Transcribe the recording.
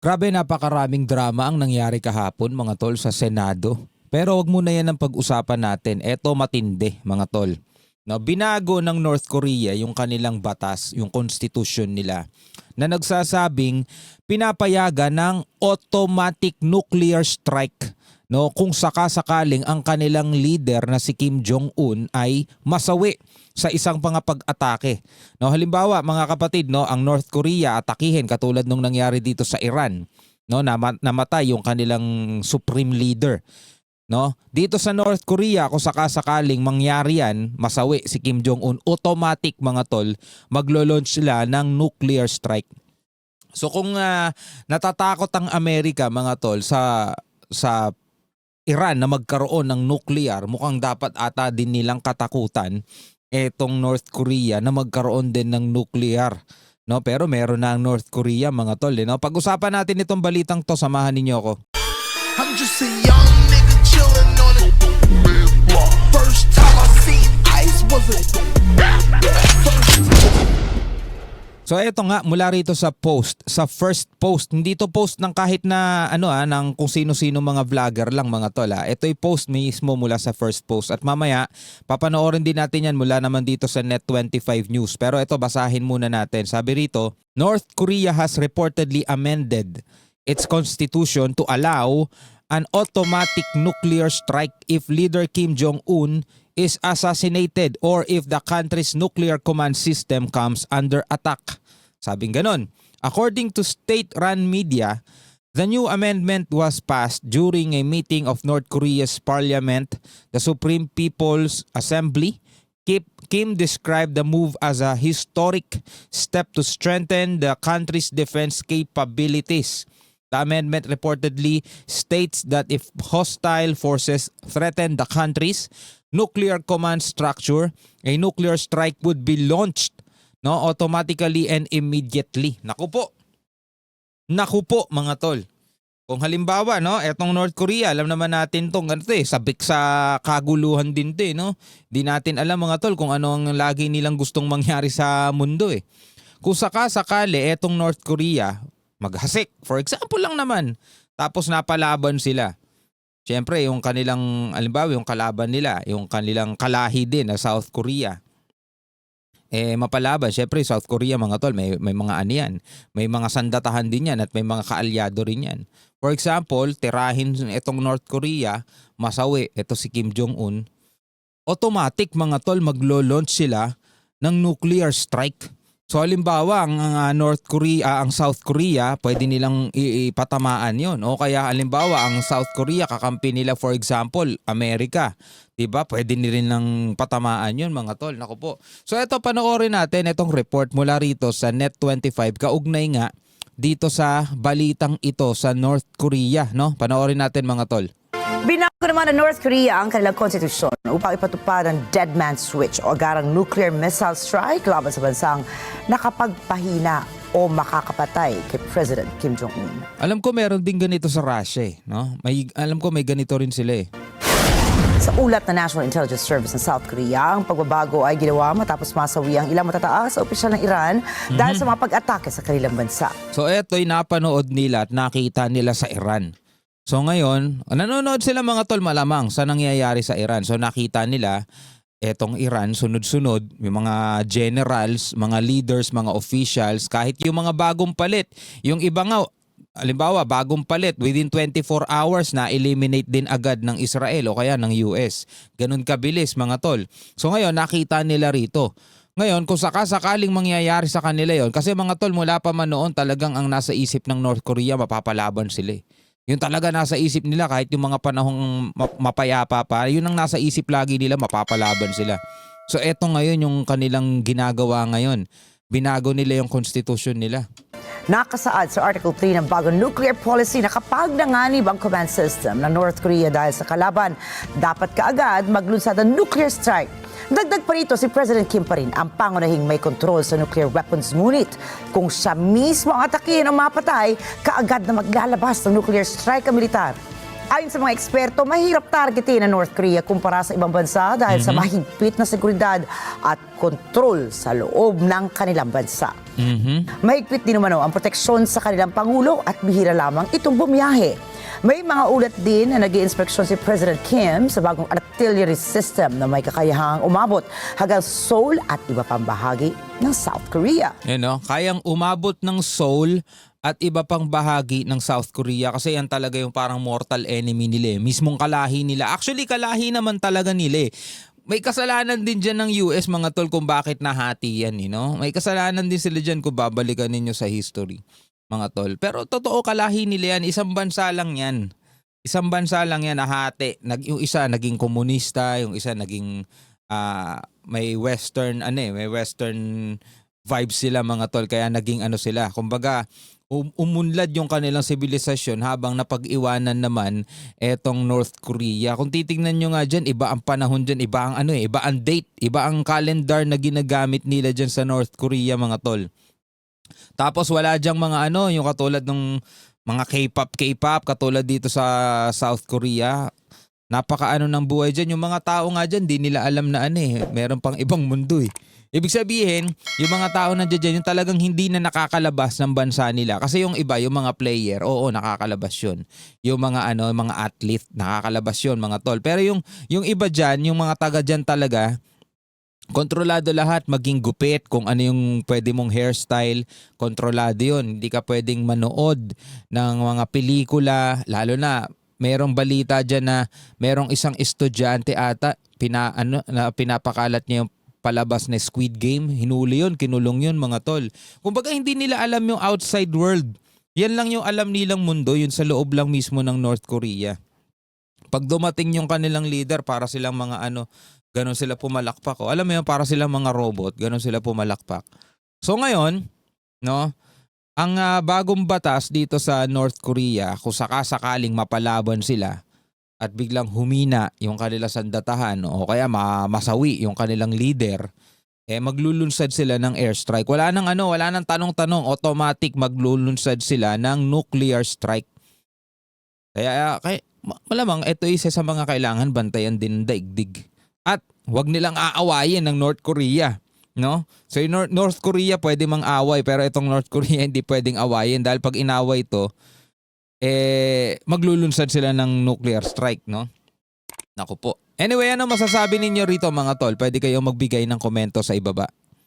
Grabe, napakaraming drama ang nangyari kahapon mga tol sa Senado. Pero wag muna yan ang pag-usapan natin. Eto matindi mga tol. No, binago ng North Korea yung kanilang batas, yung constitution nila na nagsasabing pinapayagan ng automatic nuclear strike, no, kung sakasakaling ang kanilang leader na si Kim Jong-un ay masawi sa isang pag-atake. No, halimbawa mga kapatid, no, ang North Korea atakihin katulad nung nangyari dito sa Iran, no, namatay yung kanilang supreme leader. No, dito sa North Korea kung sakasakaling mangyari yan, masawi si Kim Jong-un, automatic mga tol, maglo-launch sila ng nuclear strike. So kung natatakot ang Amerika mga tol sa Iran na magkaroon ng nuclear, mukhang dapat ata din nilang katakutan etong North Korea na magkaroon din ng nuclear. No, pero meron na ang North Korea mga tol, no? Pag-usapan natin itong balitang to, samahan niyo ako. I'm just a young nigga chillin' on it. First time I seen ice was a So eto nga, mula rito sa first post, hindi to post ng kahit na ng kung sino-sino mga vlogger lang mga tol. Ito'y post mismo mula sa first post at mamaya papanoorin din natin yan mula naman dito sa Net25 News. Pero ito, basahin muna natin. Sabi rito, North Korea has reportedly amended its constitution to allow an automatic nuclear strike if leader Kim Jong-un is assassinated or if the country's nuclear command system comes under attack. Sabing ganon. According to state-run media, the new amendment was passed during a meeting of North Korea's parliament, the Supreme People's Assembly. Kim described the move as a historic step to strengthen the country's defense capabilities. The amendment reportedly states that if hostile forces threaten the country's nuclear command structure, a nuclear strike would be launched, no, automatically and immediately. Naku po mga tol. Kung halimbawa, no, etong North Korea, alam naman natin tong sabik sa kaguluhan din 'to, no. Di natin alam mga tol kung ano ang lagi nilang gustong mangyari sa mundo eh. Kung sakasakali etong North Korea maghasik, for example lang naman, tapos napalaban sila. Siyempre, yung kanilang, halimbawa, yung kalaban nila, yung kanilang kalahi din na South Korea, mapalaban. Siyempre, South Korea mga tol, may mga yan. May mga sandatahan din yan at may mga kaalyado rin yan. For example, tirahin itong North Korea, masawi, ito si Kim Jong-un, automatic mga tol, maglo-launch sila ng nuclear strike. So halimbawa, ang ang South Korea, pwede nilang ipatamaan yon. O kaya halimbawa, ang South Korea, kakampi nila for example, Amerika. Diba? Pwede nilang patamaan yon mga tol. Naku po. So ito, panoorin natin itong report mula rito sa Net25. Kaugnay nga dito sa balitang ito sa North Korea. No? Panoorin natin mga tol. Binago naman ng North Korea ang kanilang konstitusyon upang ipatupad ang dead man switch o agarang nuclear missile strike laban sa bansang nakapagpahina o makakapatay kay President Kim Jong-un. Alam ko meron din ganito sa Russia no? Alam ko may ganito rin sila eh. Sa ulat ng National Intelligence Service ng South Korea, ang pagbabago ay ginawa matapos masawi ang ilang matataas sa opisyal ng Iran dahil sa mga pag-atake sa kanilang bansa. So eto'y napanood nila at nakita nila sa Iran. So ngayon, nanonood sila mga tol malamang sa nangyayari sa Iran. So nakita nila etong Iran sunod-sunod, yung mga generals, mga leaders, mga officials, kahit yung mga bagong palit. Yung iba nga, halimbawa bagong palit, within 24 hours na eliminate din agad ng Israel o kaya ng US. Ganun kabilis mga tol. So ngayon nakita nila rito. Ngayon, kung sakasakaling mangyayari sa kanila yon, kasi mga tol mula pa man noon talagang ang nasa isip ng North Korea mapapalaban sila eh. Yung talaga nasa isip nila kahit yung mga panahong mapayapa pa, yun ang nasa isip lagi nila, mapapalaban sila. So eto ngayon yung kanilang ginagawa ngayon. Binago nila yung constitution nila. Nakasaad sa Article 3 ng bagong nuclear policy na kapag nanganib ang command system ng North Korea dahil sa kalaban, dapat kaagad maglunsad ang nuclear strike. Dagdag pa rito, si President Kim pa rin ang pangunahing may kontrol sa nuclear weapons. Ngunit kung siya mismo ang atakihin o mapatay, kaagad na maglalabas ng nuclear strike ang militar. Ayon sa mga eksperto, mahirap targetin ang North Korea kumpara sa ibang bansa dahil sa mahigpit na seguridad at kontrol sa loob ng kanilang bansa. Mahigpit din naman ang proteksyon sa kanilang Pangulo at bihira lamang itong bumiyahe. May mga ulat din na nag-iinspeksyon si President Kim sa bagong artillery system na may kakayahang umabot hanggang Seoul at iba pang bahagi ng South Korea. Kayang umabot ng Seoul at iba pang bahagi ng South Korea kasi yan talaga yung parang mortal enemy nila. Mismong kalahi nila. Actually, kalahi naman talaga nila. May kasalanan din dyan ng US mga tol kung bakit nahati yan. May kasalanan din sila dyan kung babalikan ninyo sa history mga tol. Pero totoo kalahi nila yan. Isang bansa lang yan. Isang bansa lang yan nahati. Yung isa naging komunista, yung isa naging may western vibes sila mga tol kaya naging sila. Kumbaga umunlad yung kanilang sibilisasyon habang napag-iwanan naman etong North Korea. Kung titingnan nyo nga dyan, iba ang panahon dyan, iba ang iba ang date, iba ang calendar na ginagamit nila dyan sa North Korea mga tol. Tapos wala dyang mga yung katulad ng mga K-pop katulad dito sa South Korea. Napaka ng buhay dyan. Yung mga tao nga dyan, di nila alam na meron pang ibang mundo eh. Ibig sabihin, yung mga tao na dyan, yung talagang hindi na nakakalabas ng bansa nila. Kasi yung iba, yung mga player, oo, nakakalabas yun. Yung mga mga athlete, nakakalabas yun, mga tol. Pero yung iba dyan, yung mga taga dyan talaga, kontrolado lahat, maging gupit, kung ano yung pwede mong hairstyle, kontrolado yun. Hindi ka pwedeng manood ng mga pelikula, lalo na merong balita dyan na merong isang estudyante ata, pinapakalat niya yung palabas na Squid Game. Hinuli yun, kinulong yun mga tol. Kumbaga hindi nila alam yung outside world. Yan lang yung alam nilang mundo, yun sa loob lang mismo ng North Korea. Pag dumating yung kanilang leader, para silang mga ganon sila pumalakpak. Alam mo yun, para silang mga robot, ganon sila pumalakpak. So ngayon, ang bagong batas dito sa North Korea, kung sakasakaling mapalaban sila at biglang humina yung kanilang sandatahan o kaya masawi yung kanilang leader, maglulunsad sila ng airstrike. Wala nang tanong-tanong, automatic maglulunsad sila ng nuclear strike. Kaya malamang ito isa sa mga kailangan bantayan din ng daigdig. At wag nilang aawayin ng North Korea. So yung North Korea pwede mang away pero itong North Korea hindi pwedeng awayin dahil pag inaway ito, maglulunsad sila ng nuclear strike, Naku po. Anyway, ano masasabi ninyo rito mga tol? Pwede kayong magbigay ng komento sa ibaba.